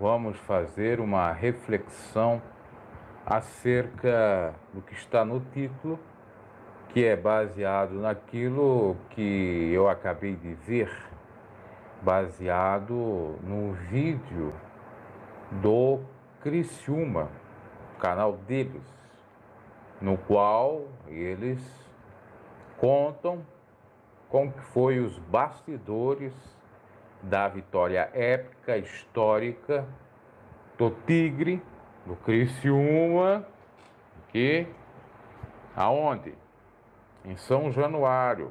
vamos fazer uma reflexão acerca do que está no título, que é baseado naquilo que eu acabei de ver, baseado no vídeo do Criciúma, canal deles, no qual eles contam como que foi os bastidores da vitória épica, histórica do Tigre, do Criciúma, que aonde? Em São Januário,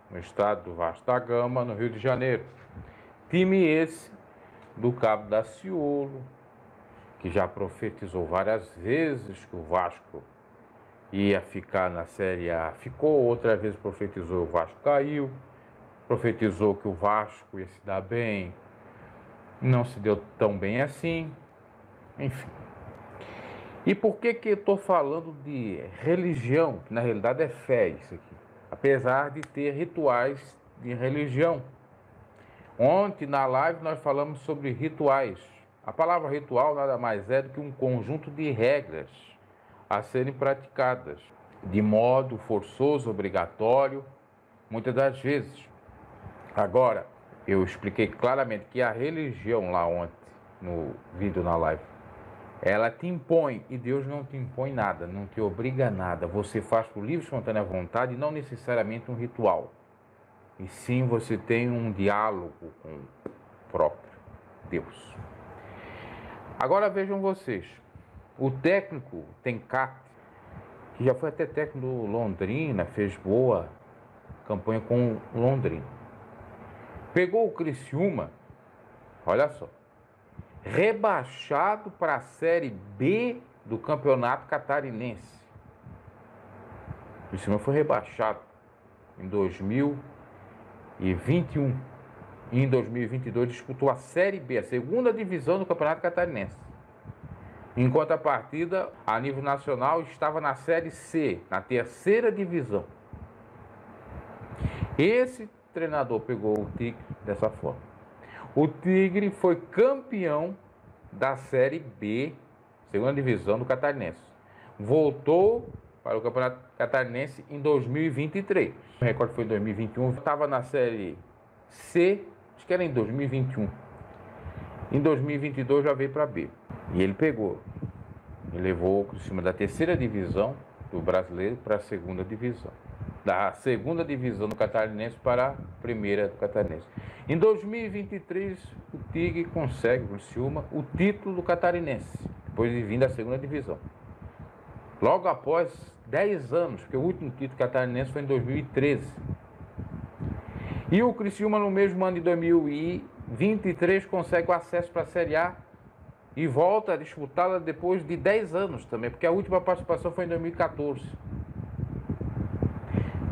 no estado do Vasco da Gama, no Rio de Janeiro. Time esse do Cabo Daciolo, que já profetizou várias vezes que o Vasco ia ficar na Série A, ficou, outra vez profetizou o Vasco caiu, profetizou que o Vasco ia se dar bem, não se deu tão bem assim, enfim. E por que eu estou falando de religião, que na realidade é fé isso aqui, apesar de ter rituais de religião. Ontem na live nós falamos sobre rituais. A palavra ritual nada mais é do que um conjunto de regras a serem praticadas de modo forçoso, obrigatório, muitas das vezes. Agora, eu expliquei claramente que a religião lá ontem, no vídeo na live, ela te impõe, e Deus não te impõe nada, não te obriga a nada. Você faz por livre e espontânea vontade e não necessariamente um ritual. E sim você tem um diálogo com o próprio Deus. Agora vejam vocês, o técnico Tencate, que já foi até técnico do Londrina, fez boa campanha com o Londrina. Pegou o Criciúma, olha só, rebaixado para a Série B do Campeonato Catarinense. O Criciúma foi rebaixado em 2021. E em 2022 disputou a Série B, a segunda divisão do Campeonato Catarinense. Enquanto a partida, a nível nacional, estava na Série C, na terceira divisão. Esse treinador pegou o Tigre dessa forma. O Tigre foi campeão da Série B, segunda divisão do Catarinense. Voltou para o Campeonato Catarinense em 2023. O recorde foi em 2021, estava na Série C, acho que era em 2021. Em 2022 já veio para B. E ele pegou. Ele levou o Criciúma da terceira divisão do brasileiro para a segunda divisão. Da segunda divisão do Catarinense para a primeira do Catarinense. Em 2023, o Tigre consegue, o Criciúma, o título do Catarinense, depois de vir da segunda divisão. Logo após 10 anos, porque o último título catarinense foi em 2013. E o Criciúma, no mesmo ano de 2023, consegue o acesso para a Série A e volta a disputá-la depois de 10 anos também, porque a última participação foi em 2014.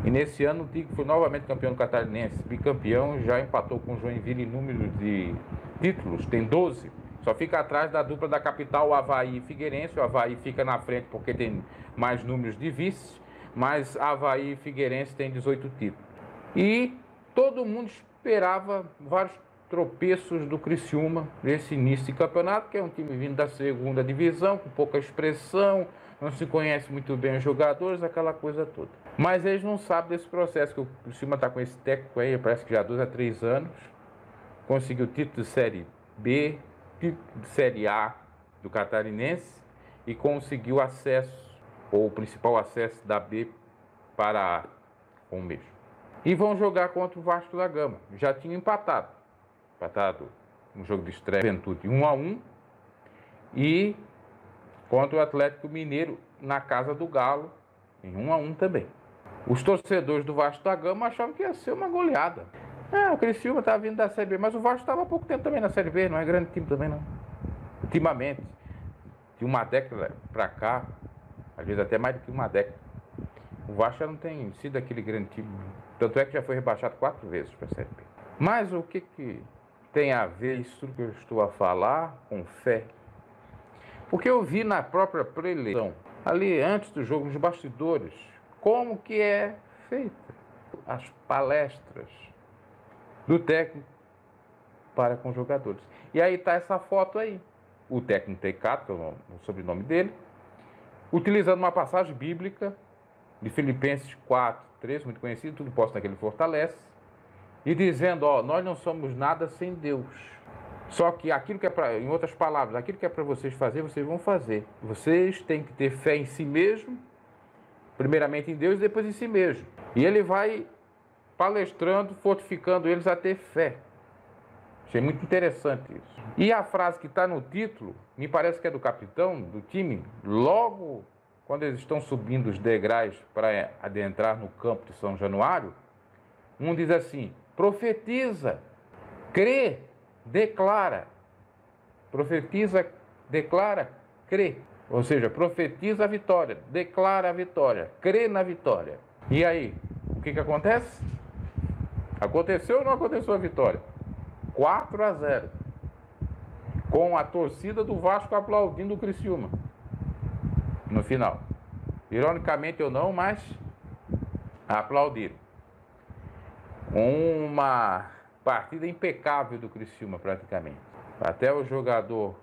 E nesse ano o Tigre foi novamente campeão do Catarinense, bicampeão, já empatou com o Joinville em número de títulos, tem 12. Só fica atrás da dupla da capital, o Avaí e Figueirense. O Avaí fica na frente porque tem mais números de vice, mas Avaí e Figueirense tem 18 títulos. E todo mundo esperava vários tropeços do Criciúma nesse início de campeonato, que é um time vindo da segunda divisão, com pouca expressão, não se conhece muito bem os jogadores, aquela coisa toda. Mas eles não sabem desse processo, que o Criciúma está com esse técnico aí, parece que já há 2 a 3 anos, conseguiu o título de Série B, título de Série A do Catarinense e conseguiu acesso, ou o principal acesso da B para A, com o mesmo. E vão jogar contra o Vasco da Gama. Já tinham empatado no jogo de estreia, Juventude 1-1, e contra o Atlético Mineiro na casa do Galo, em 1-1 também. Os torcedores do Vasco da Gama achavam que ia ser uma goleada. O Criciúma estava vindo da Série B, mas o Vasco estava há pouco tempo também na Série B, não é grande time também não. Ultimamente, de uma década para cá, às vezes até mais do que uma década, o Vasco já não tem sido aquele grande time. Tanto é que já foi rebaixado 4 vezes para a Série B. Mas o que tem a ver isso que eu estou a falar com fé? Porque eu vi na própria pré-eleição, ali antes do jogo, nos bastidores, como que é feita as palestras do técnico para com os jogadores. E aí está essa foto aí. O técnico Teicato, que é o sobrenome dele, utilizando uma passagem bíblica de Filipenses 4:3, muito conhecido, tudo posso naquele fortalece, e dizendo, ó, nós não somos nada sem Deus. Só que aquilo que é para, em outras palavras, aquilo que é para vocês fazer, vocês vão fazer. Vocês têm que ter fé em si mesmo, primeiramente em Deus e depois em si mesmo. E ele vai palestrando, fortificando eles a ter fé. Achei muito interessante isso. E a frase que está no título, me parece que é do capitão do time, logo quando eles estão subindo os degraus para adentrar no campo de São Januário, um diz assim, profetiza, crê, declara. Profetiza, declara, crê. Ou seja, profetiza a vitória, declara a vitória, crê na vitória. E aí, o que acontece? Aconteceu ou não aconteceu a vitória? 4-0. Com a torcida do Vasco aplaudindo o Criciúma no final. Ironicamente ou não, mas aplaudiram. Uma partida impecável do Criciúma praticamente. Até o jogador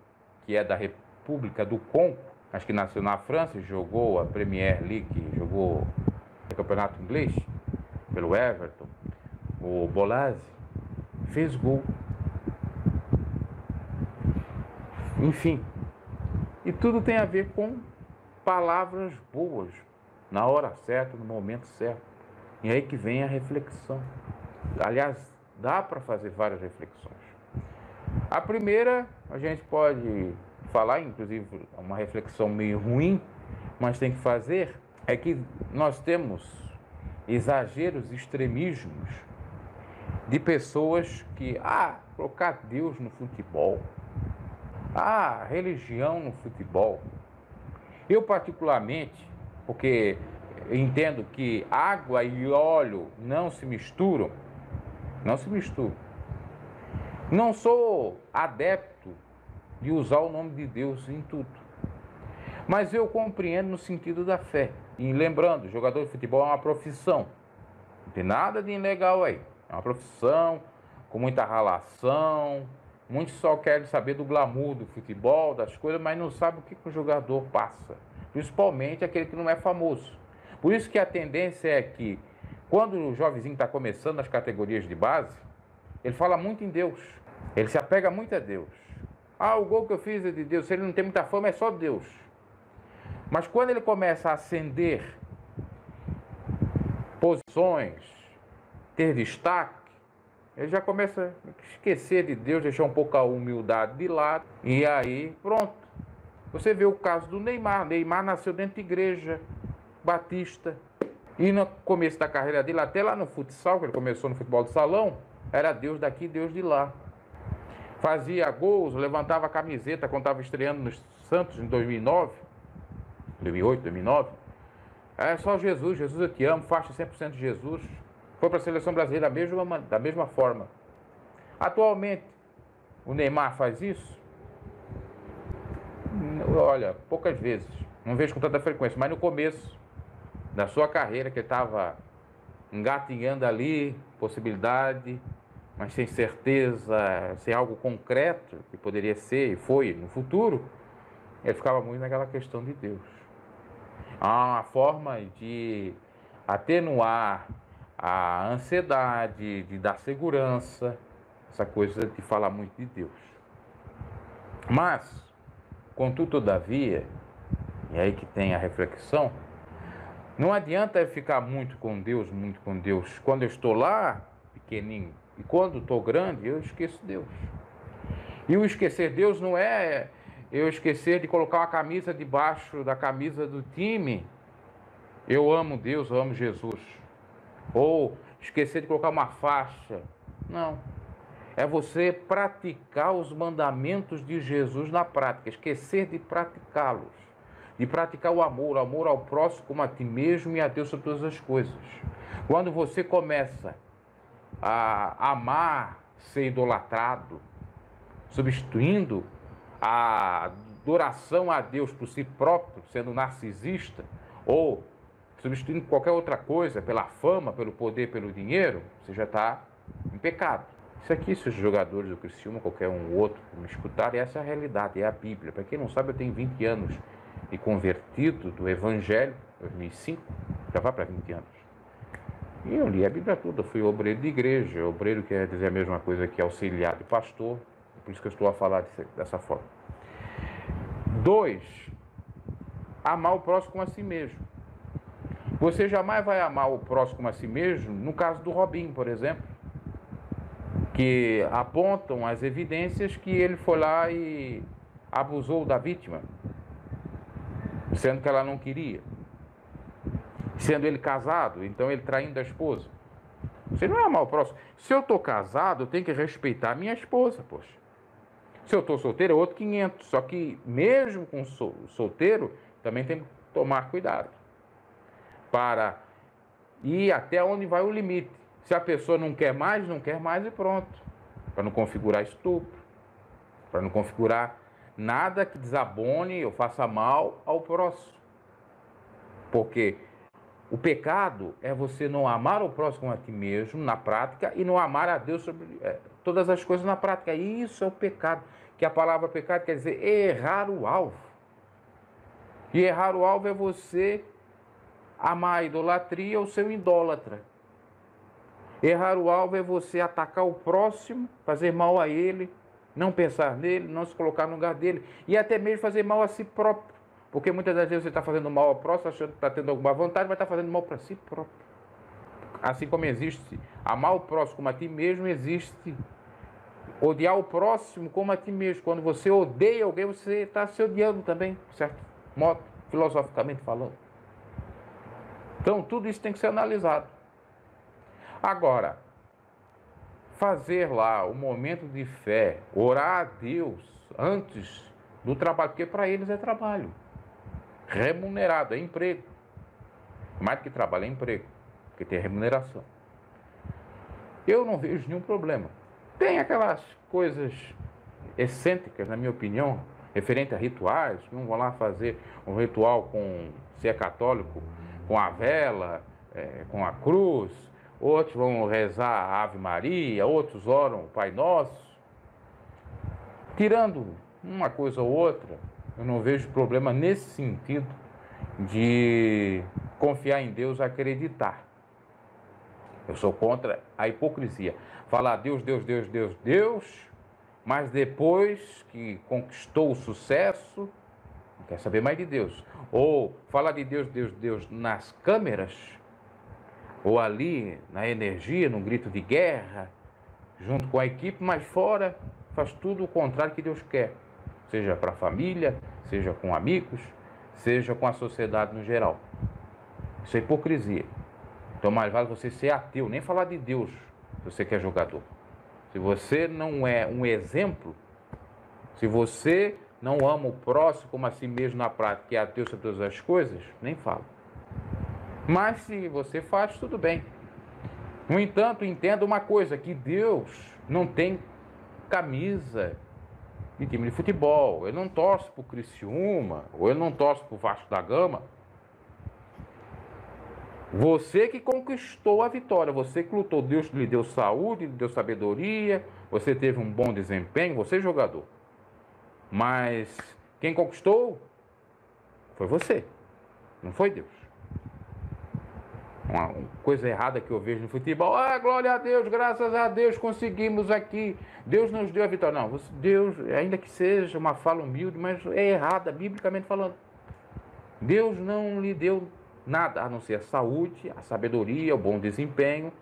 que é da República do Congo, acho que nasceu na França, jogou a Premier League, jogou o campeonato inglês pelo Everton, o Bolazzi, fez gol. Enfim, e tudo tem a ver com palavras boas, na hora certa, no momento certo. E aí que vem a reflexão. Aliás, dá para fazer várias reflexões. A primeira, a gente pode falar, inclusive, uma reflexão meio ruim, mas tem que fazer, é que nós temos exageros, extremismos de pessoas que, colocar Deus no futebol, religião no futebol. Eu particularmente, porque entendo que água e óleo não se misturam, não sou adepto de usar o nome de Deus em tudo, mas eu compreendo no sentido da fé. E lembrando, jogador de futebol é uma profissão, não tem nada de ilegal aí, é uma profissão com muita ralação. Muitos só querem saber do glamour do futebol, das coisas, mas não sabem o que o jogador passa, principalmente aquele que não é famoso. Por isso que a tendência é que, quando o jovenzinho está começando nas categorias de base, ele fala muito em Deus, ele se apega muito a Deus. O gol que eu fiz é de Deus, se ele não tem muita fama, é só Deus. Mas quando ele começa a ascender posições, ter destaque, ele já começa a esquecer de Deus, deixar um pouco a humildade de lado, e aí pronto. Você vê o caso do Neymar. Neymar nasceu dentro de igreja batista, e no começo da carreira dele, até lá no futsal, que ele começou no futebol de salão, era Deus daqui, Deus de lá. Fazia gols, levantava a camiseta quando estava estreando no Santos em 2009, 2008, 2009. É só Jesus, Jesus eu te amo, faixa 100% de Jesus. Foi para a seleção brasileira da mesma forma. Atualmente, o Neymar faz isso? Olha, poucas vezes. Não vejo com tanta frequência, mas no começo da sua carreira, que ele estava engatinhando ali, possibilidade, mas sem certeza, sem algo concreto, que poderia ser e foi no futuro, ele ficava muito naquela questão de Deus. Há uma forma de atenuar a ansiedade, de dar segurança, essa coisa de falar muito de Deus. Mas, contudo, todavia, e aí que tem a reflexão, não adianta eu ficar muito com Deus. Quando eu estou lá, pequenininho, e quando estou grande, eu esqueço Deus. E o esquecer Deus não é eu esquecer de colocar uma camisa debaixo da camisa do time. Eu amo Deus, eu amo Jesus. Ou esquecer de colocar uma faixa. Não. É você praticar os mandamentos de Jesus na prática. Esquecer de praticá-los. De praticar o amor ao próximo como a ti mesmo e a Deus sobre todas as coisas. Quando você começa a amar ser idolatrado, substituindo a adoração a Deus por si próprio, sendo narcisista, ou substituindo qualquer outra coisa pela fama, pelo poder, pelo dinheiro, você já está em pecado. Isso aqui, se os jogadores do Criciúma, qualquer um outro me escutarem, essa é a realidade, é a Bíblia. Para quem não sabe, eu tenho 20 anos de convertido do Evangelho, 2005, já vai para 20 anos. E eu li a Bíblia toda, eu fui obreiro de igreja, obreiro quer dizer a mesma coisa que auxiliar de pastor, por isso que eu estou a falar dessa forma. 2, amar o próximo como a si mesmo. Você jamais vai amar o próximo como a si mesmo, no caso do Robinho, por exemplo, que apontam as evidências que ele foi lá e abusou da vítima, sendo que ela não queria. Sendo ele casado, então ele traindo a esposa. Você não é amar o próximo. Se eu estou casado, eu tenho que respeitar a minha esposa, poxa. Se eu estou solteiro, é outro 500. Só que mesmo com solteiro, também tem que tomar cuidado para ir até onde vai o limite. Se a pessoa não quer mais e pronto. Para não configurar estupro, para não configurar nada que desabone ou faça mal ao próximo. Porque o pecado é você não amar o próximo a ti mesmo na prática e não amar a Deus sobre todas as coisas na prática. Isso é o pecado, que a palavra pecado quer dizer errar o alvo. E errar o alvo é você amar a idolatria ou ser um idólatra. Errar o alvo é você atacar o próximo, fazer mal a ele, não pensar nele, não se colocar no lugar dele e até mesmo fazer mal a si próprio. Porque muitas das vezes você está fazendo mal ao próximo, achando que está tendo alguma vantagem, mas está fazendo mal para si próprio. Assim como existe amar o próximo como a ti mesmo, existe odiar o próximo como a ti mesmo. Quando você odeia alguém, você está se odiando também, de certo modo, filosoficamente falando. Então, tudo isso tem que ser analisado. Agora, fazer lá o momento de fé, orar a Deus antes do trabalho, porque para eles é trabalho. Remunerado, é emprego. Mais do que trabalho, é emprego, porque tem remuneração. Eu não vejo nenhum problema. Tem aquelas coisas excêntricas, na minha opinião, referente a rituais, não vão lá fazer um ritual com, se é católico, com a vela, com a cruz, outros vão rezar a Ave Maria, outros oram o Pai Nosso. Tirando uma coisa ou outra, eu não vejo problema nesse sentido de confiar em Deus, acreditar. Eu sou contra a hipocrisia. Falar Deus, Deus, Deus, Deus, Deus, mas depois que conquistou o sucesso, não quer saber mais de Deus. Ou falar de Deus, Deus, Deus nas câmeras, ou ali na energia, num grito de guerra, junto com a equipe, mas fora faz tudo o contrário que Deus quer. Seja para a família, seja com amigos, seja com a sociedade no geral. Isso é hipocrisia. Então mais vale você ser ateu, nem falar de Deus, se você quer jogador. Se você não é um exemplo, se você não ama o próximo como a si mesmo na prática, que é ateu sobre todas as coisas, nem fala. Mas se você faz, tudo bem. No entanto, entenda uma coisa, que Deus não tem camisa de time de futebol. Ele não torce para o Criciúma, ou ele não torce para o Vasco da Gama. Você que conquistou a vitória, você que lutou, Deus lhe deu saúde, lhe deu sabedoria, você teve um bom desempenho, você é jogador. Mas quem conquistou foi você, não foi Deus. Uma coisa errada que eu vejo no futebol, glória a Deus, graças a Deus conseguimos aqui, Deus nos deu a vitória. Não, Deus, ainda que seja uma fala humilde, mas é errada, biblicamente falando. Deus não lhe deu nada, a não ser a saúde, a sabedoria, o bom desempenho,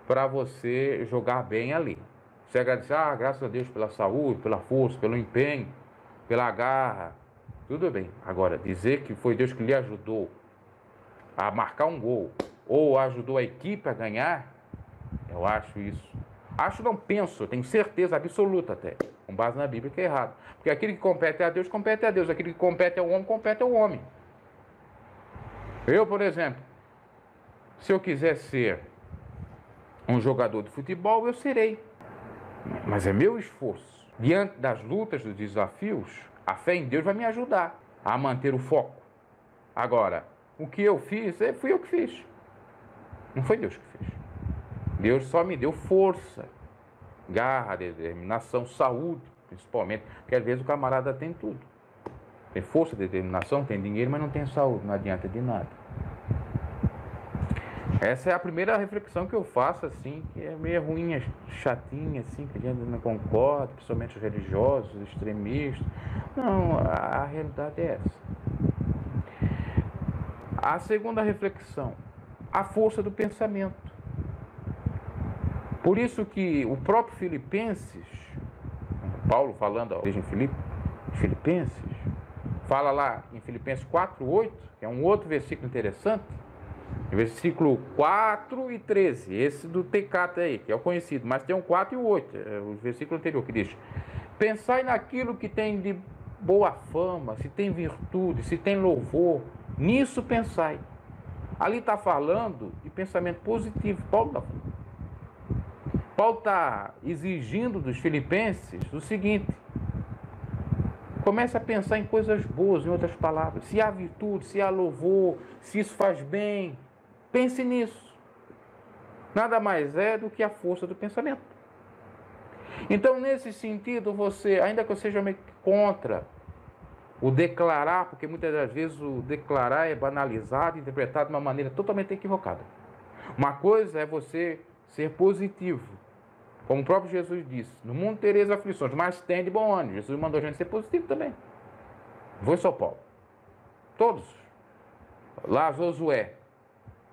para você jogar bem ali. Você agradecer, graças a Deus pela saúde, pela força, pelo empenho, pela garra, tudo bem. Agora, dizer que foi Deus que lhe ajudou a marcar um gol, ou ajudou a equipe a ganhar, eu acho isso. Acho, não penso, tenho certeza absoluta até, com base na Bíblia, que é errado. Porque aquilo que compete a Deus, compete a Deus. Aquilo que compete ao homem, compete ao homem. Eu, por exemplo, se eu quiser ser um jogador de futebol, eu serei. Mas é meu esforço. Diante das lutas, dos desafios, a fé em Deus vai me ajudar a manter o foco. Agora, o que eu fiz, fui eu que fiz. Não foi Deus que fez. Deus só me deu força garra, determinação, saúde, principalmente, porque às vezes o camarada tem tudo. Tem força, determinação, tem dinheiro, mas não tem saúde, não adianta de nada. Essa é a primeira reflexão que eu faço, assim, que é meio ruim, chatinha, assim, que a gente não concorda, principalmente os religiosos, os extremistas. Não, a realidade é essa. A segunda reflexão, a força do pensamento. Por isso que o próprio Filipenses, Paulo falando à igreja em Filipenses, fala lá em Filipenses 4:8, que é um outro versículo interessante, versículo 4 e 13, esse do Tecata aí, que é o conhecido, mas tem um 4 e o 8, o versículo anterior, que diz: pensai naquilo que tem de boa fama, se tem virtude, se tem louvor, nisso pensai. Ali está falando de pensamento positivo. Paulo está exigindo dos filipenses o seguinte: comece a pensar em coisas boas, em outras palavras. Se há virtude, se há louvor, se isso faz bem, pense nisso. Nada mais é do que a força do pensamento. Então, nesse sentido, você, ainda que eu seja meio contra o declarar, porque muitas das vezes o declarar é banalizado, interpretado de uma maneira totalmente equivocada. Uma coisa é você ser positivo, como o próprio Jesus disse: no mundo tereis aflições, mas tem de bom ânimo. Jesus mandou a gente ser positivo também. Foi só Paulo. Todos. Lá Josué.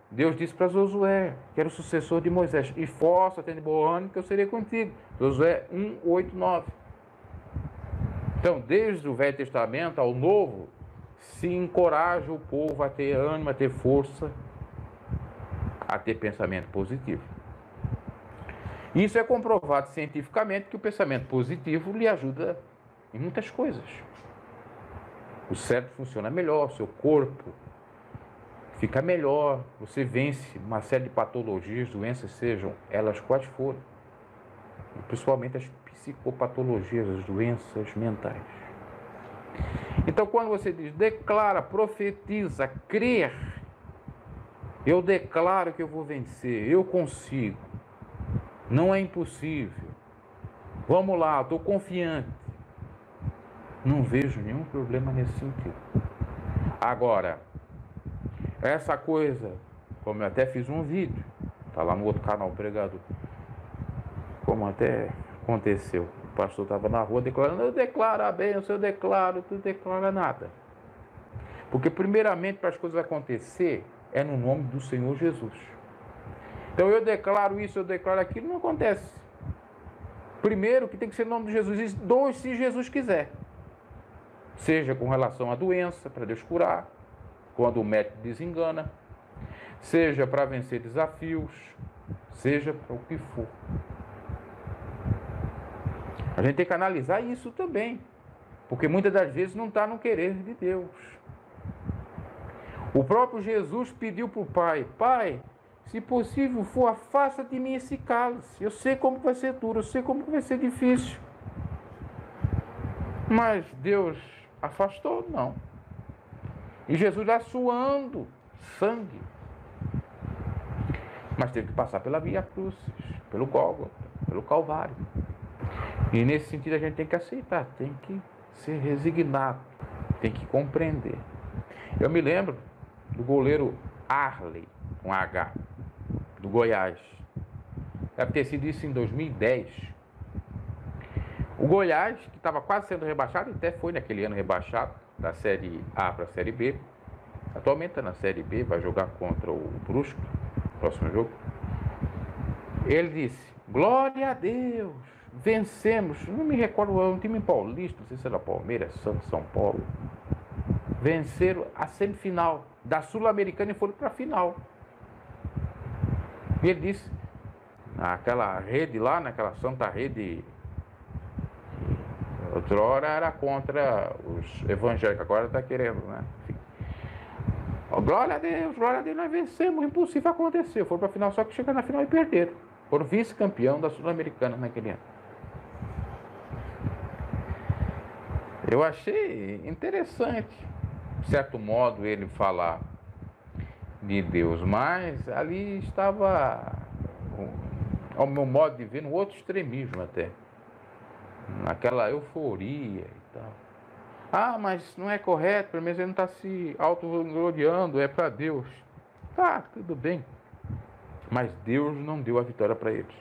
Deus disse para Josué, que era o sucessor de Moisés: esforça, tem de bom ânimo, que eu serei contigo. Josué 1:8-9. Então, desde o Velho Testamento ao Novo, se encoraja o povo a ter ânimo, a ter força, a ter pensamento positivo. Isso é comprovado cientificamente, que o pensamento positivo lhe ajuda em muitas coisas. O cérebro funciona melhor, o seu corpo fica melhor, você vence uma série de patologias, doenças, sejam elas quais forem, principalmente as psicopatologias, as doenças mentais. Então, quando você diz declara, profetiza, crer, eu declaro que eu vou vencer, eu consigo, não é impossível, vamos lá, estou confiante, não vejo nenhum problema nesse sentido. Agora, essa coisa, como eu até fiz um vídeo, está lá no outro canal, Pregador, como até aconteceu, o pastor estava na rua declarando: eu declaro a bênção, eu declaro, tu declara nada. Porque primeiramente, para as coisas acontecer, é no nome do Senhor Jesus. Então eu declaro isso, eu declaro aquilo, não acontece. Primeiro que tem que ser no nome de Jesus, e dois, se Jesus quiser. Seja com relação à doença, para Deus curar, quando o médico desengana, seja para vencer desafios, seja para o que for. A gente tem que analisar isso também, porque muitas das vezes não está no querer de Deus. O próprio Jesus pediu para o Pai: Pai, se possível for, afasta de mim esse cálice. Eu sei como vai ser duro, eu sei como vai ser difícil. Mas Deus afastou? Não. E Jesus lá suando sangue. Mas teve que passar pela Via Crucis, pelo Gólgota, pelo Calvário. E nesse sentido a gente tem que aceitar, tem que ser resignado, tem que compreender. Eu me lembro do goleiro Arley, com H, do Goiás. Deve ter sido isso em 2010. O Goiás, que estava quase sendo rebaixado, até foi naquele ano rebaixado, da Série A para a Série B. Atualmente está na Série B, vai jogar contra o Brusque, próximo jogo. Ele disse: glória a Deus, vencemos. Não me recordo, é um time paulista, não sei se era Palmeiras, Santos, São Paulo. Venceram a semifinal da Sul-Americana e foram para a final. E ele disse: naquela rede lá, naquela santa rede, outrora era contra os evangélicos, agora está querendo, né? Oh, glória a Deus, nós vencemos, impossível acontecer. Foram para a final, só que chegaram na final e perderam. Foram vice-campeão da Sul-Americana naquele ano. Eu achei interessante, de certo modo, ele falar de Deus, mas ali estava ao meu modo de ver, no outro extremismo até. Naquela euforia e tal. Ah, mas não é correto, pelo menos ele não está se autogloriando, é para Deus. Tá, tudo bem. Mas Deus não deu a vitória para eles.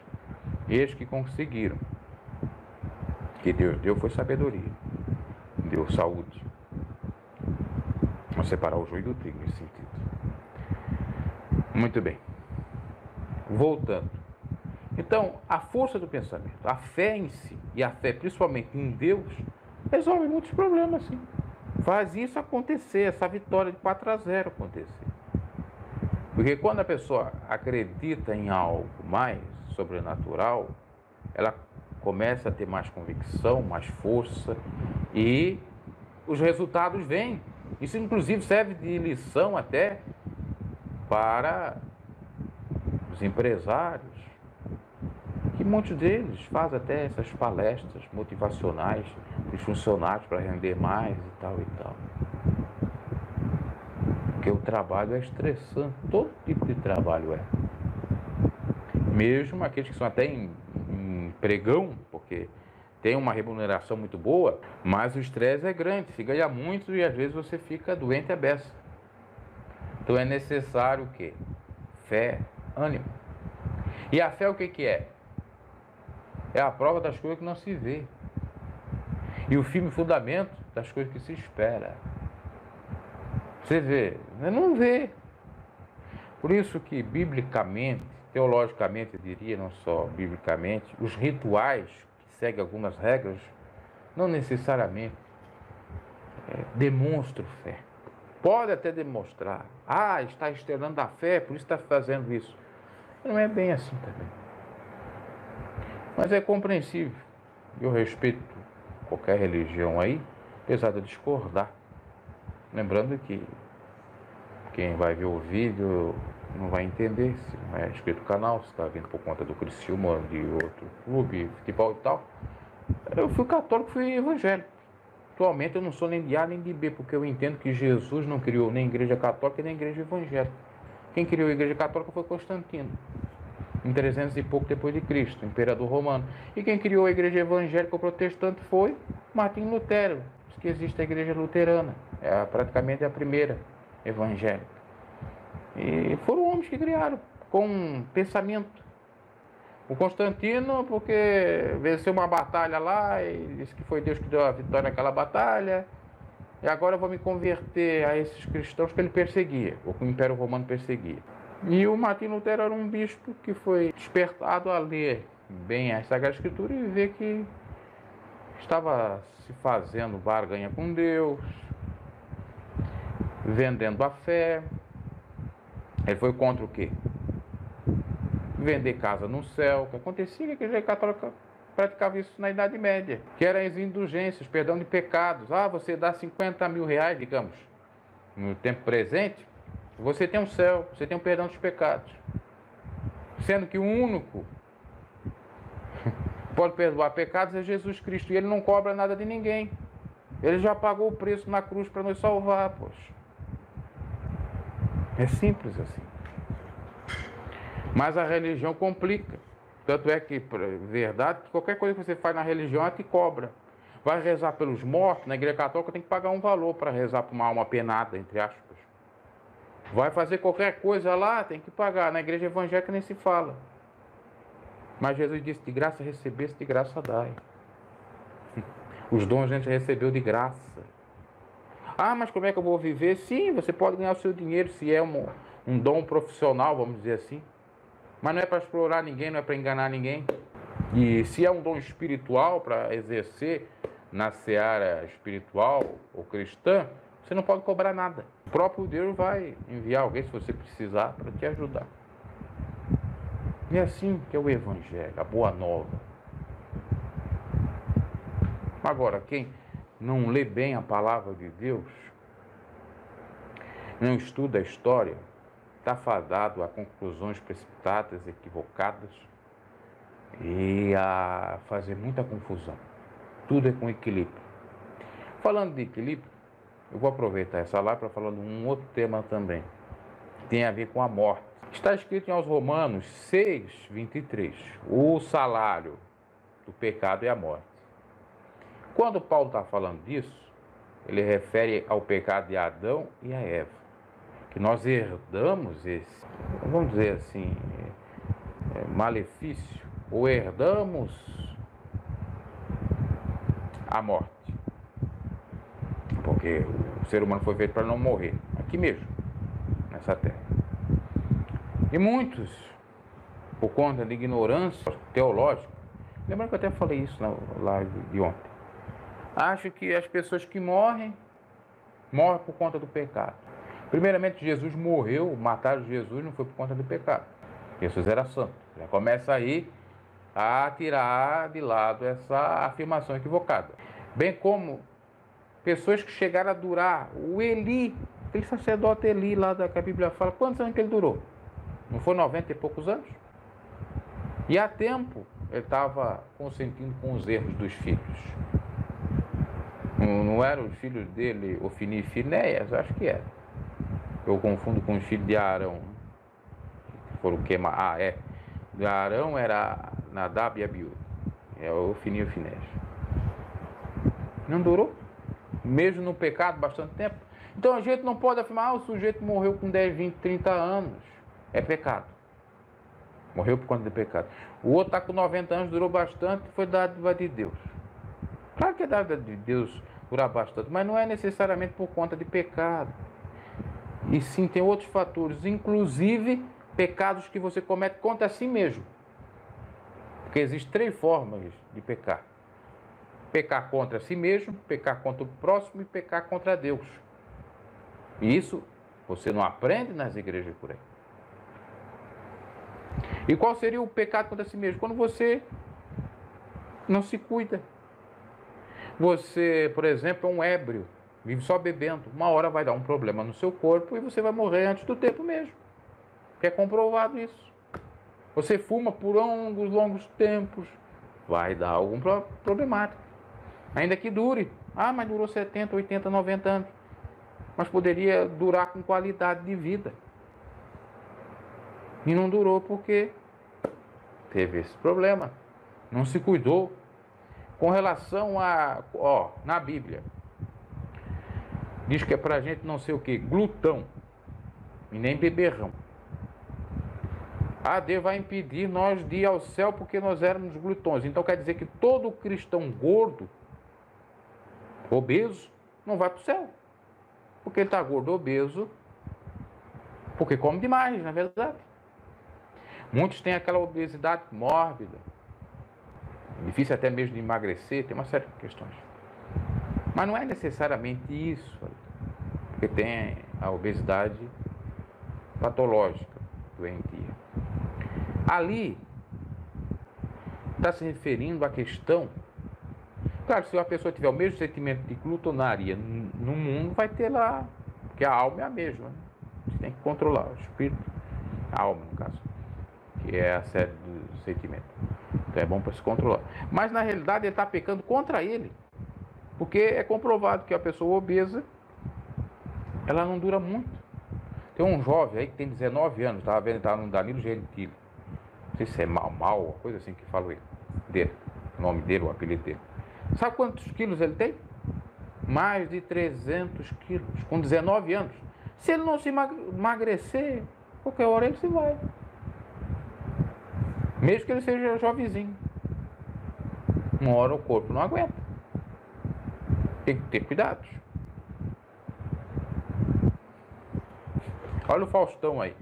Eles que conseguiram. O que Deus deu foi sabedoria. Deu saúde. Vamos separar o joio do trigo nesse sentido. Muito bem. Voltando. Então, a força do pensamento, a fé em si, e a fé principalmente em Deus, resolve muitos problemas, sim. Faz isso acontecer, essa vitória de 4-0 acontecer. Porque quando a pessoa acredita em algo mais sobrenatural, ela começa a ter mais convicção, mais força, e os resultados vêm. Isso, inclusive, serve de lição até para os empresários, que muitos deles fazem até essas palestras motivacionais dos funcionários para render mais e tal e tal. Porque o trabalho é estressante, todo tipo de trabalho é. Mesmo aqueles que são até em pregão, porque tem uma remuneração muito boa, mas o estresse é grande, se ganha muito e às vezes você fica doente à beça. Então é necessário o quê? Fé, ânimo. E a fé o que é? É a prova das coisas que não se vê. E o firme fundamento das coisas que se espera. Você vê, não vê. Por isso que biblicamente, teologicamente eu diria, não só biblicamente, os rituais que seguem algumas regras, não necessariamente demonstram fé. Pode até demonstrar. Ah, está externando a fé, por isso está fazendo isso. Não é bem assim também. Mas é compreensível. Eu respeito qualquer religião aí, apesar de eu discordar. Lembrando que quem vai ver o vídeo não vai entender se não é inscrito no canal, se está vindo por conta do Criciúma ou de outro clube, futebol e tal. Eu fui católico, fui evangélico. Atualmente eu não sou nem de A nem de B, porque eu entendo que Jesus não criou nem igreja católica nem igreja evangélica. Quem criou a igreja católica foi Constantino, em 300 e pouco depois de Cristo, imperador romano. E quem criou a igreja evangélica ou protestante foi Martinho Lutero. Diz que existe a igreja luterana, praticamente a primeira evangélica. E foram homens que criaram, com um pensamento. O Constantino, porque venceu uma batalha lá e disse que foi Deus que deu a vitória naquela batalha. E agora eu vou me converter a esses cristãos que ele perseguia, ou que o Império Romano perseguia. E o Martinho Lutero era um bispo que foi despertado a ler bem a Sagrada Escritura e ver que estava se fazendo barganha com Deus, vendendo a fé. Ele foi contra o quê? Vender casa no céu, que acontecia que a Igreja Católica praticava isso na Idade Média, que eram as indulgências, perdão de pecados. Ah, você dá 50 mil reais, digamos, no tempo presente, você tem um céu, você tem um perdão dos pecados. Sendo que o único pode perdoar pecados é Jesus Cristo, e ele não cobra nada de ninguém. Ele já pagou o preço na cruz para nos salvar, poxa. É simples assim. Mas a religião complica. Tanto é que, verdade, que qualquer coisa que você faz na religião, ela te cobra. Vai rezar pelos mortos, na igreja católica tem que pagar um valor para rezar por uma alma penada, entre aspas. Vai fazer qualquer coisa lá, tem que pagar. Na igreja evangélica nem se fala. Mas Jesus disse, de graça recebeste, de graça dai. Os dons a gente recebeu de graça. Ah, mas como é que eu vou viver? Sim, você pode ganhar o seu dinheiro se é um dom profissional, vamos dizer assim. Mas não é para explorar ninguém, não é para enganar ninguém. E se é um dom espiritual para exercer na seara espiritual ou cristã, você não pode cobrar nada. O próprio Deus vai enviar alguém, se você precisar, para te ajudar. E é assim que é o Evangelho, a boa nova. Agora, quem não lê bem a palavra de Deus, não estuda a história, está fadado a conclusões precipitadas, equivocadas e a fazer muita confusão. Tudo é com equilíbrio. Falando de equilíbrio, eu vou aproveitar essa live para falar de um outro tema também. tem a ver com a morte. Está escrito em aos Romanos 6:23, o salário do pecado é a morte. Quando Paulo está falando disso, ele refere ao pecado de Adão e a Eva, que nós herdamos esse, vamos dizer assim, malefício, ou herdamos a morte. Porque o ser humano foi feito para não morrer, aqui mesmo, nessa terra. E muitos, por conta de ignorância teológica, lembrando que eu até falei isso na live de ontem, acham que as pessoas que morrem por conta do pecado. Primeiramente, Jesus morreu, mataram Jesus não foi por conta do pecado. Jesus era santo. Já começa aí a tirar de lado essa afirmação equivocada. Bem como pessoas que chegaram a durar, o Eli, aquele sacerdote Eli lá que a Bíblia fala, quantos anos que ele durou? Não foi 90 e poucos anos? E há tempo ele estava consentindo com os erros dos filhos. Não eram os filhos dele, Ofni e Finéias? Acho que era. Eu confundo com os filhos de Arão. Foram queimar. De Arão era Nadab e Abiú. É o Ofni e o Finéias. Não durou? Mesmo no pecado, bastante tempo. Então a gente não pode afirmar, o sujeito morreu com 10, 20, 30 anos. É pecado. Morreu por conta do pecado. O outro está com 90 anos, durou bastante, foi dádiva de Deus. Claro que é dádiva de Deus durar bastante, mas não é necessariamente por conta de pecado. E sim, tem outros fatores, inclusive pecados que você comete contra si mesmo. Porque existem 3 formas de pecar. Pecar contra si mesmo, pecar contra o próximo e pecar contra Deus. E isso você não aprende nas igrejas por aí. E qual seria o pecado contra si mesmo? Quando você não se cuida. Você, por exemplo, é um ébrio, vive só bebendo. Uma hora vai dar um problema no seu corpo e você vai morrer antes do tempo mesmo. Porque é comprovado isso. Você fuma por longos tempos, vai dar algum problemático. Ainda que dure. Mas durou 70, 80, 90 anos. Mas poderia durar com qualidade de vida. E não durou porque teve esse problema. Não se cuidou. Com relação a... na Bíblia, diz que é pra gente não ser o quê? Glutão. E nem beberrão. Deus vai impedir nós de ir ao céu porque nós éramos glutões. Então quer dizer que todo cristão gordo, obeso, não vai para o céu. Porque ele está gordo, obeso, porque come demais, na verdade. Muitos têm aquela obesidade mórbida, difícil até mesmo de emagrecer, tem uma série de questões. Mas não é necessariamente isso, porque tem a obesidade patológica, doentia. Ali está se referindo à questão. Claro, se a pessoa tiver o mesmo sentimento de glutonaria no mundo, vai ter lá, porque a alma é a mesma, né? Você tem que controlar o espírito, a alma no caso, que é a sede do sentimento. Então é bom para se controlar. Mas na realidade ele está pecando contra ele, porque é comprovado que a pessoa obesa, ela não dura muito. Tem um jovem aí que tem 19 anos, estava vendo, estava no Danilo Gentili. Não sei se é mal, coisa assim que falou ele, dele, o nome dele, o apelido dele. Sabe quantos quilos ele tem? Mais de 300 quilos, com 19 anos. Se ele não se emagrecer, qualquer hora ele se vai. Mesmo que ele seja jovenzinho. Uma hora o corpo não aguenta. Tem que ter cuidados. Olha o Faustão aí.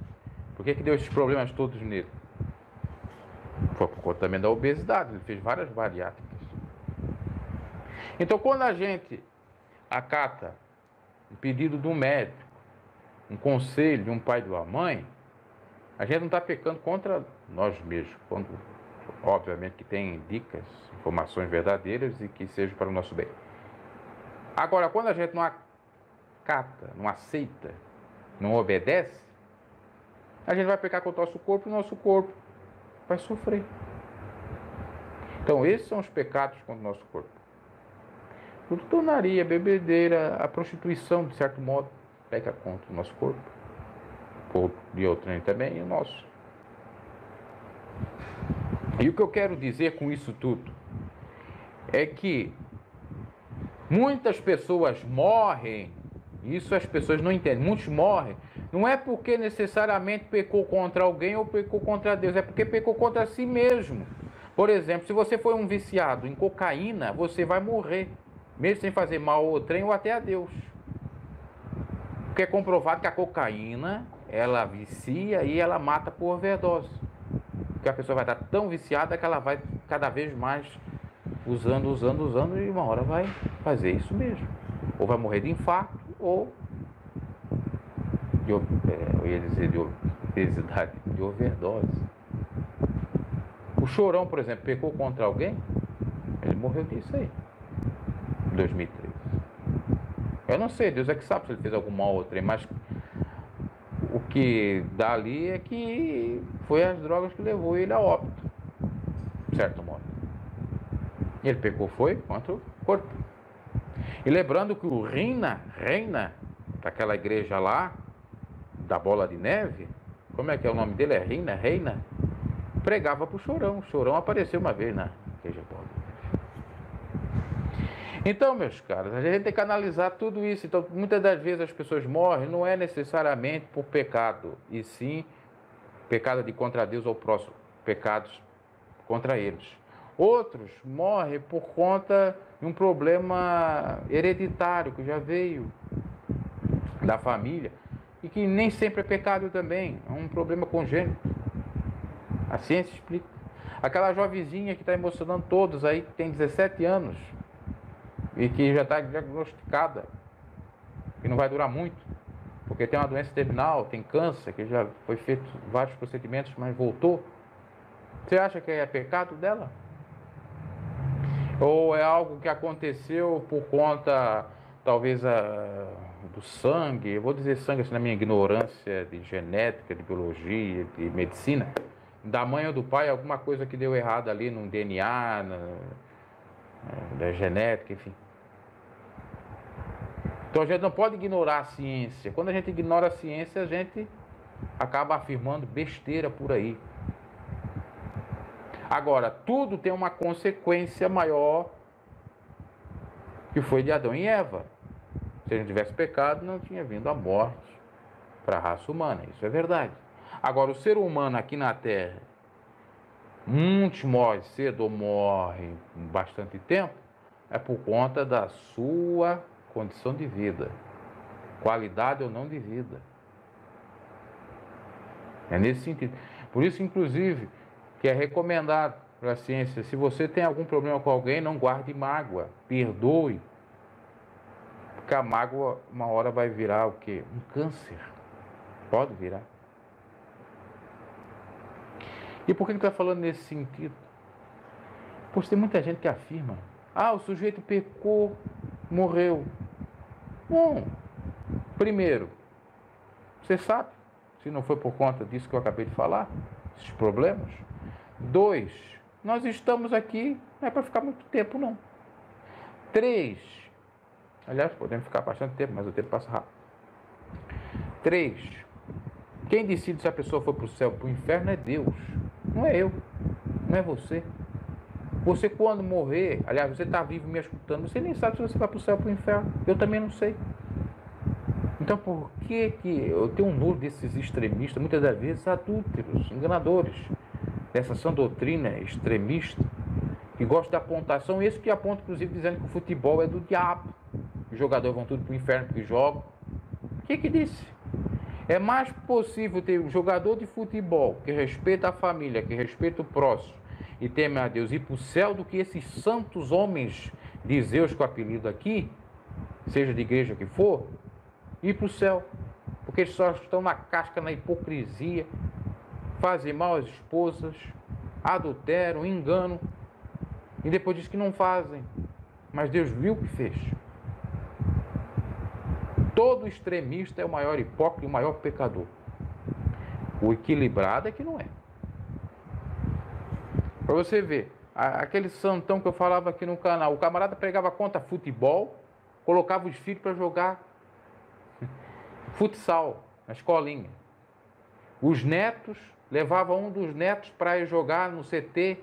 Por que deu esses problemas todos nele? Foi por conta também da obesidade. Ele fez várias bariátricas. Então, quando a gente acata um pedido do médico, um conselho de um pai e de uma mãe, a gente não está pecando contra nós mesmos. Quando, obviamente, que tem dicas, informações verdadeiras e que sejam para o nosso bem. Agora, quando a gente não acata, não aceita, não obedece, a gente vai pecar contra o nosso corpo e o nosso corpo vai sofrer. Então, esses são os pecados contra o nosso corpo. Glutonaria, bebedeira, a prostituição, de certo modo, peca contra o nosso corpo. de outrem também, e o nosso. E o que eu quero dizer com isso tudo é que muitas pessoas morrem, isso as pessoas não entendem, muitos morrem, não é porque necessariamente pecou contra alguém ou pecou contra Deus, é porque pecou contra si mesmo. Por exemplo, se você for um viciado em cocaína, você vai morrer, mesmo sem fazer mal ao trem ou até a Deus. Porque é comprovado que a cocaína, ela vicia e ela mata por overdose. Porque a pessoa vai estar tão viciada que ela vai cada vez mais usando, e uma hora vai fazer isso mesmo. Ou vai morrer de infarto, ou eu ia dizer de obesidade, de overdose. O Chorão, por exemplo, pecou contra alguém, ele morreu disso aí, em 2013. Eu não sei, Deus é que sabe se ele fez algum mal ou trem, mas o que dá ali é que foi as drogas que levou ele a óbito, de certo modo. E ele pecou foi contra o corpo. E lembrando que o reina daquela igreja lá, da Bola de Neve, como é que é o nome dele? É Reina? Pregava pro Chorão. O Chorão apareceu uma vez na igreja Bola de Neve. Então, meus caros, a gente tem que analisar tudo isso. Então, muitas das vezes as pessoas morrem, não é necessariamente por pecado, e sim pecado de contra Deus ou próximo, pecados contra eles. Outros morrem por conta de um problema hereditário que já veio da família e que nem sempre é pecado também, é um problema congênito. A ciência explica. Aquela jovenzinha que está emocionando todos aí, que tem 17 anos e que já está diagnosticada, que não vai durar muito, porque tem uma doença terminal, tem câncer, que já foi feito vários procedimentos, mas voltou. Você acha que é pecado dela? Ou é algo que aconteceu por conta, talvez, do sangue? Eu vou dizer sangue assim, na minha ignorância de genética, de biologia, de medicina. Da mãe ou do pai, alguma coisa que deu errado ali no DNA, da genética, enfim. Então a gente não pode ignorar a ciência. Quando a gente ignora a ciência, a gente acaba afirmando besteira por aí. Agora, tudo tem uma consequência maior, que foi de Adão e Eva. Se a gente tivesse pecado, não tinha vindo a morte para a raça humana. Isso é verdade. Agora, o ser humano aqui na Terra, muitos morrem cedo ou morrem bastante tempo, é por conta da sua condição de vida, qualidade ou não de vida. É nesse sentido. Por isso, inclusive, que é recomendado para a ciência, se você tem algum problema com alguém, não guarde mágoa, perdoe. Porque a mágoa, uma hora vai virar o quê? Um câncer. Pode virar. E por que ele está falando nesse sentido? Pois tem muita gente que afirma, o sujeito pecou, morreu. Bom, primeiro, você sabe, se não foi por conta disso que eu acabei de falar, esses problemas. 2, nós estamos aqui, não é para ficar muito tempo, não. 3, aliás, podemos ficar bastante tempo, mas o tempo passa rápido. 3, quem decide se a pessoa foi para o céu ou para o inferno é Deus, não é eu, não é você. Você quando morrer, aliás, você está vivo me escutando, você nem sabe se você vai para o céu ou para o inferno, eu também não sei. Então por que eu tenho um nojo desses extremistas, muitas das vezes adúlteros, enganadores, dessa sã doutrina extremista, que gosta da apontação, esse que aponta, inclusive, dizendo que o futebol é do diabo, os jogadores vão tudo para o inferno porque jogam. O que disse? É mais possível ter um jogador de futebol que respeita a família, que respeita o próximo e teme a Deus ir para o céu do que esses santos homens de Zeus, com o apelido aqui, seja de igreja que for, ir para o céu, porque eles só estão na casca, na hipocrisia, fazem mal às esposas, adulteram, enganam, e depois diz que não fazem, mas Deus viu o que fez. Todo extremista é o maior hipócrita e o maior pecador. O equilibrado é que não é. Para você ver, aquele santão que eu falava aqui no canal, o camarada pregava contra futebol, colocava os filhos para jogar futsal na escolinha. Os netos, levava um dos netos para ir jogar no CT,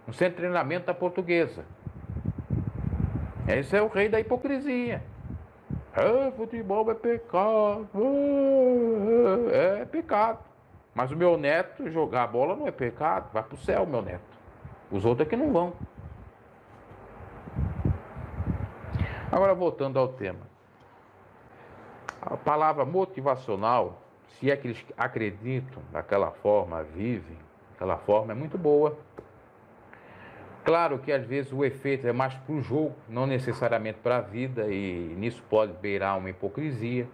no Centro de Treinamento da Portuguesa. Esse é o rei da hipocrisia. Futebol é pecado. É pecado. Mas o meu neto jogar bola não é pecado. Vai para o céu, meu neto. Os outros é que não vão. Agora, voltando ao tema. A palavra motivacional, se é que eles acreditam daquela forma, vivem daquela forma, é muito boa. Claro que às vezes o efeito é mais para o jogo, não necessariamente para a vida, e nisso pode beirar uma hipocrisia.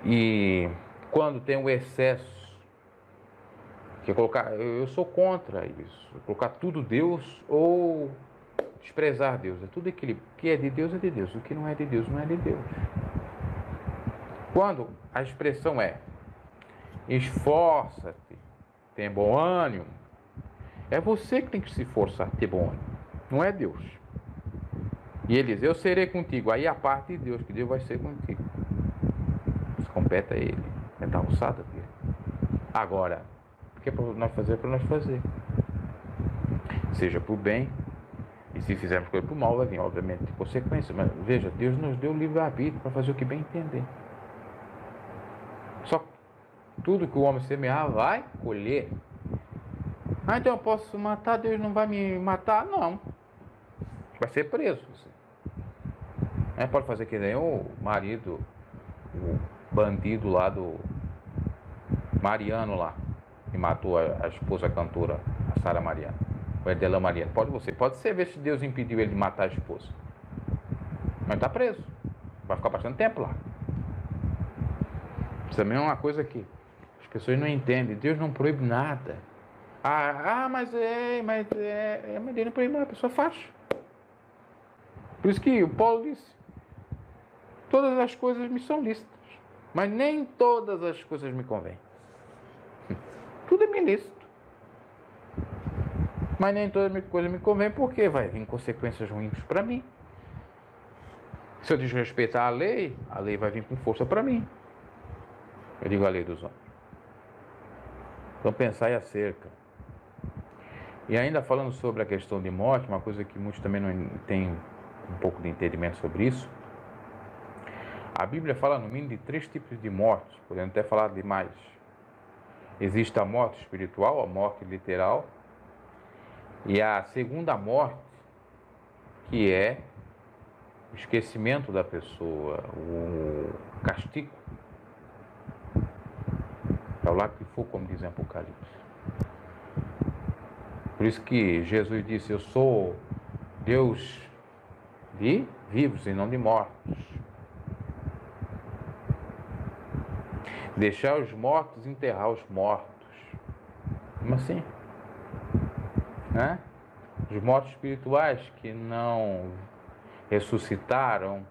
E quando tem o excesso, que é colocar, eu sou contra isso, colocar tudo Deus ou desprezar Deus. É tudo equilíbrio. O que é de Deus é de Deus, o que não é de Deus não é de Deus. Quando a expressão é esforça-te, tem bom ânimo, é você que tem que se esforçar, ter bom ânimo, não é Deus. E ele diz, eu serei contigo. Aí a parte de Deus, que Deus vai ser contigo. Isso compete a ele, é da alçada dele. Agora, o que é para nós fazer? É para nós fazer. Seja para o bem, e se fizermos coisa para o mal, vai vir, obviamente, de consequência. Mas veja, Deus nos deu livre-arbítrio para fazer o que bem entender. Só tudo que o homem semear vai colher. Então eu posso matar, Deus não vai me matar? Não. Vai ser preso. Pode fazer que nem o marido, o bandido lá do Mariano lá, que matou a esposa cantora, a Sara Mariano, o Edelã Mariano. Pode ser ver se Deus impediu ele de matar a esposa. Mas está preso. Vai ficar bastante tempo lá. Isso também é uma coisa que as pessoas não entendem. Deus não proíbe nada. Mas Deus não proíbe nada, a pessoa faz. Por isso que o Paulo disse, todas as coisas me são lícitas, mas nem todas as coisas me convêm. Tudo é me lícito, mas nem todas as coisas me convêm, porque vai vir consequências ruins para mim. Se eu desrespeitar a lei vai vir com força para mim. Eu digo a lei dos homens. Então pensai acerca. E ainda falando sobre a questão de morte, uma coisa que muitos também não têm um pouco de entendimento sobre isso. A Bíblia fala no mínimo de 3 tipos de morte, podendo até falar de mais. Existe a morte espiritual, a morte literal, e a segunda morte, que é o esquecimento da pessoa, o castigo. É o lago de fogo, como diz em Apocalipse. Por isso que Jesus disse, eu sou Deus de vivos e não de mortos. Deixar os mortos enterrar os mortos. Como assim? Os mortos espirituais que não ressuscitaram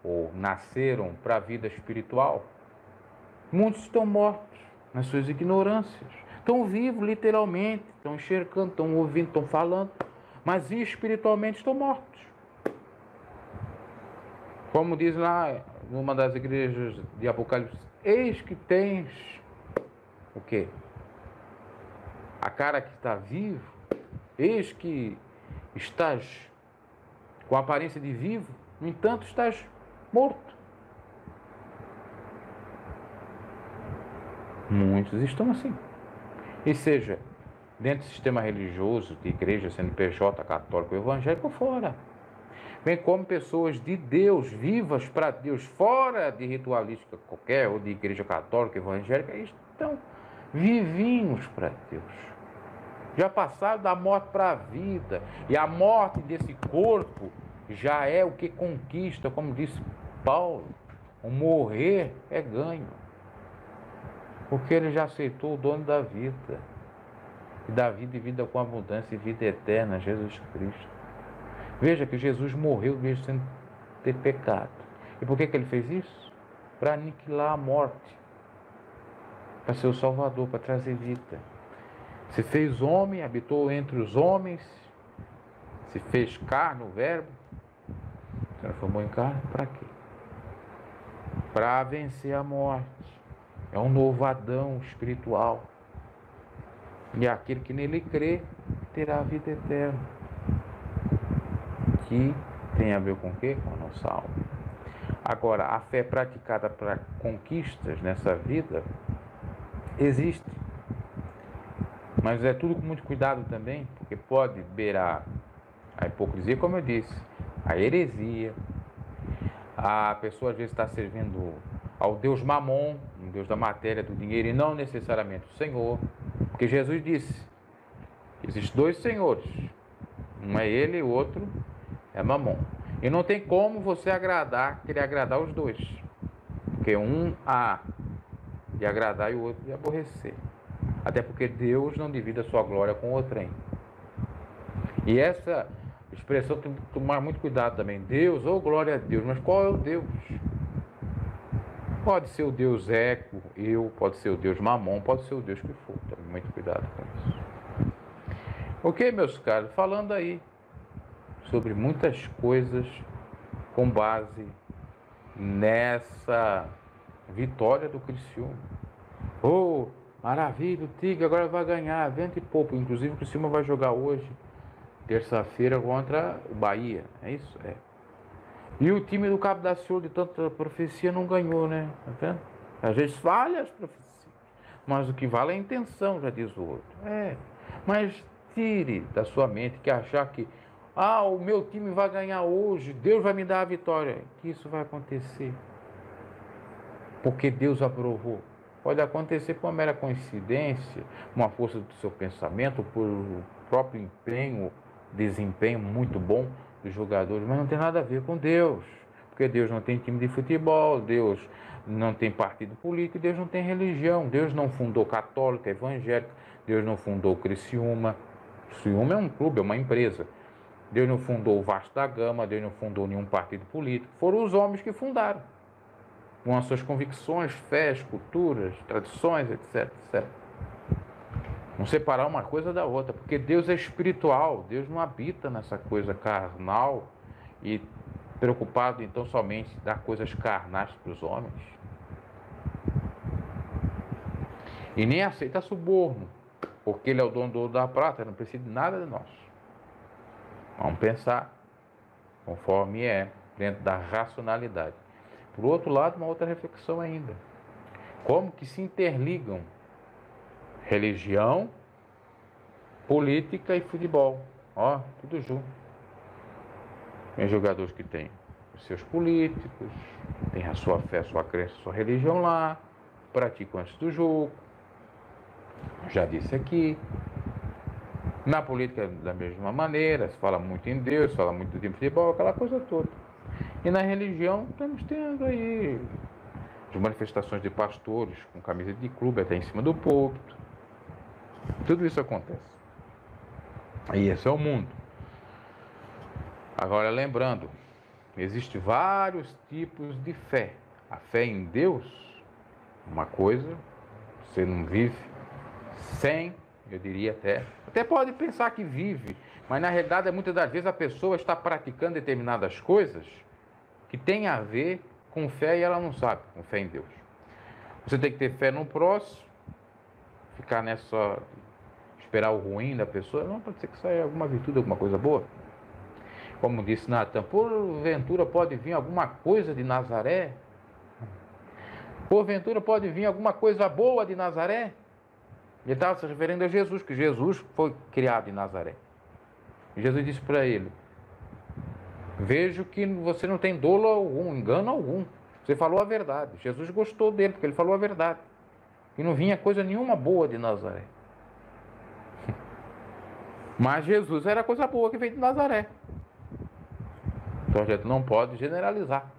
ou nasceram para a vida espiritual. Muitos estão mortos nas suas ignorâncias. Estão vivos, literalmente. Estão enxergando, estão ouvindo, estão falando. Mas espiritualmente estão mortos. Como diz lá numa das igrejas de Apocalipse, eis que tens o quê? A cara que está vivo, eis que estás com a aparência de vivo, no entanto estás morto. Muitos estão assim. E seja dentro do sistema religioso, de igreja, CNPJ, católico, evangélico, fora. Bem como pessoas de Deus, vivas para Deus, fora de ritualística qualquer, ou de igreja católica, evangélica, estão vivinhos para Deus. Já passaram da morte para a vida. E a morte desse corpo já é o que conquista, como disse Paulo. O morrer é ganho. Porque ele já aceitou o dono da vida. E da vida e vida com abundância e vida eterna, Jesus Cristo. Veja que Jesus morreu mesmo sem ter pecado. E por que ele fez isso? Para aniquilar a morte. Para ser o Salvador, para trazer vida. Se fez homem, habitou entre os homens, se fez carne, o verbo, transformou em carne, para quê? Para vencer a morte. É um novo Adão espiritual. E aquele que nele crê terá a vida eterna. Que tem a ver com o quê? Com a nossa alma. Agora, a fé praticada para conquistas nessa vida existe. Mas é tudo com muito cuidado também, porque pode beirar a hipocrisia, como eu disse, a heresia. A pessoa às vezes está servindo ao Deus Mamon, um Deus da matéria, do dinheiro, e não necessariamente o Senhor. Porque Jesus disse, existem dois senhores, um é ele e o outro é Mamon. E não tem como você querer agradar os dois. Porque um há de agradar e o outro de aborrecer. Até porque Deus não divide a sua glória com outrem. E essa expressão tem que tomar muito cuidado também. Deus, ou glória a Deus, mas qual é o Deus? Pode ser o Deus Eco, pode ser o Deus Mamon, pode ser o Deus que for. Tome muito cuidado com isso. Ok, meus caros, falando aí sobre muitas coisas com base nessa vitória do Criciúma. Oh, maravilha, o Tigre agora vai ganhar, vento e pouco. Inclusive o Criciúma vai jogar hoje, terça-feira, contra o Bahia. É isso? É. E o time do Cabo da Ciolo, de tanta profecia, não ganhou, né? Tá vendo? Às vezes falha as profecias, mas o que vale é a intenção, já diz o outro. Mas tire da sua mente que achar que o meu time vai ganhar hoje, Deus vai me dar a vitória. Que isso vai acontecer porque Deus aprovou. Pode acontecer por uma mera coincidência, uma força do seu pensamento, por próprio empenho, desempenho muito bom dos jogadores, mas não tem nada a ver com Deus, porque Deus não tem time de futebol, Deus não tem partido político, Deus não tem religião, Deus não fundou católica, evangélica, Deus não fundou Criciúma. Criciúma é um clube, é uma empresa. Deus não fundou o Vasco da Gama, Deus não fundou nenhum partido político, foram os homens que fundaram, com as suas convicções, fés, culturas, tradições, etc, etc. Não separar uma coisa da outra, porque Deus é espiritual, Deus não habita nessa coisa carnal e preocupado então somente em dar coisas carnais para os homens. E nem aceita suborno, porque Ele é o dono do ouro da prata, não precisa de nada de nós. Vamos pensar conforme é, dentro da racionalidade. Por outro lado, uma outra reflexão ainda. Como que se interligam religião, política e futebol? Tudo junto. Tem jogadores que têm os seus políticos, têm a sua fé, a sua crença, a sua religião lá, praticam antes do jogo. Já disse aqui. Na política, da mesma maneira, se fala muito em Deus, se fala muito de futebol, aquela coisa toda. E na religião, estamos tendo aí as manifestações de pastores com camisa de clube até em cima do púlpito. Tudo isso acontece. E esse é o mundo. Agora, lembrando, existem vários tipos de fé. A fé em Deus, uma coisa, você não vive sem, eu diria até pode pensar que vive, mas na realidade, muitas das vezes a pessoa está praticando determinadas coisas que tem a ver com fé e ela não sabe, com fé em Deus. Você tem que ter fé no próximo, ficar nessa, esperar o ruim da pessoa, não, pode ser que saia alguma virtude, alguma coisa boa. Como disse Natan, porventura pode vir alguma coisa de Nazaré? Porventura pode vir alguma coisa boa de Nazaré? Ele estava se referindo a Jesus, que Jesus foi criado em Nazaré. E Jesus disse para ele, vejo que você não tem dolo algum, engano algum. Você falou a verdade. Jesus gostou dele, porque ele falou a verdade. E não vinha coisa nenhuma boa de Nazaré. Mas Jesus era coisa boa que veio de Nazaré. Então a gente não pode generalizar.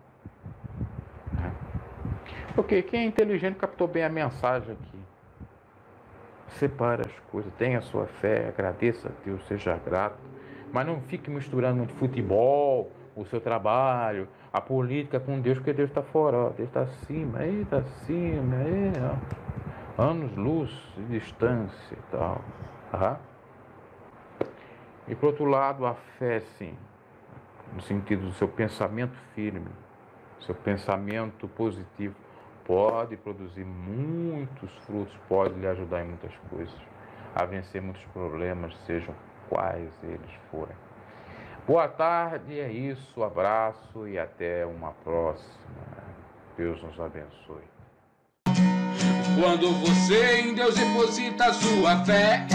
Ok, quem é inteligente captou bem a mensagem aqui. Separa as coisas, tenha a sua fé, agradeça a Deus, seja grato. Mas não fique misturando muito futebol, o seu trabalho, a política com Deus, porque Deus está fora, Deus está acima, está acima, anos-luz de distância e tal. E por outro lado, a fé, sim, no sentido do seu pensamento firme, seu pensamento positivo, pode produzir muitos frutos, pode lhe ajudar em muitas coisas, a vencer muitos problemas, sejam quais eles forem. Boa tarde, é isso, abraço e até uma próxima. Deus nos abençoe. Quando você em Deus deposita sua fé,